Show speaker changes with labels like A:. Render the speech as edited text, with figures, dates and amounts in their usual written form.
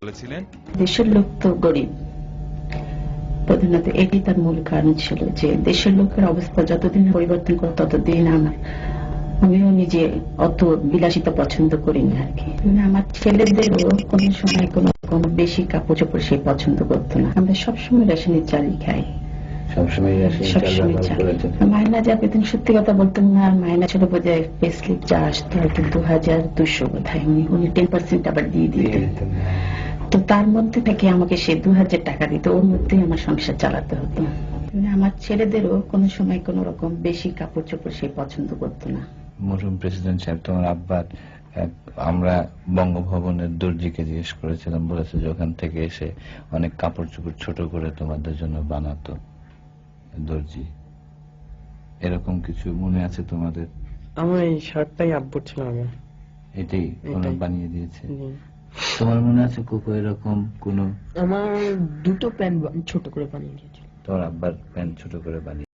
A: বলেছিলেন
B: দেশের লোক তো গরিব, প্রধানত এটি তার মূল কারণ ছিল যে দেশের লোকের অবস্থা যতদিন পরিবর্তন করে ততদিন আমিও নিজে অত বিলাসিতা পছন্দ করি না আর কি। আমার ছেলেদেরও কোনো সময় কোনো বেশি কাপড় চোপড় সে পছন্দ করতো না। আমরা সবসময় রেশনের চালই খাই, সবসময় মায়না যা পেতেন সত্যি কথা বলতেন না। আর মায়না ছিল বোধহয় পেসলিপ যা আসতো হয়তো 2200 বোধহয়, উনি 10% আবার দিয়ে দিতেন। তো তার মধ্যে থেকে আমাকে সে 2000 টাকা দিত, ওর মধ্যেই আমার সংসার চালাতে হতো। আমার ছেলেদেরও কোনো সময় কোনো রকম বেশি কাপড় চোপড় সে পছন্দ করতো না।
C: মরহুম প্রেসিডেন্ট সাহেব তোমার আব্বার, আমরা বঙ্গভবনের দর্জিকে জিজ্ঞেস করেছিলাম, বলেছে যে ওখান থেকে এসে অনেক কাপড় চোপড় ছোট করে তোমাদের জন্য বানাতো দর্জি। এরকম কিছু মনে আছে তোমাদের?
D: আমার এই শার্টটাই আব্বুর ছিল, আমার
C: এটাই ওনার বানিয়ে দিয়েছে। তোমার মনে আছে কোকো এরকম কোন?
E: আমার দুটো প্যান্ট ছোট করে বানিয়ে দিয়েছিল।
C: তোমার আব্বার প্যান্ট ছোট করে বানিয়ে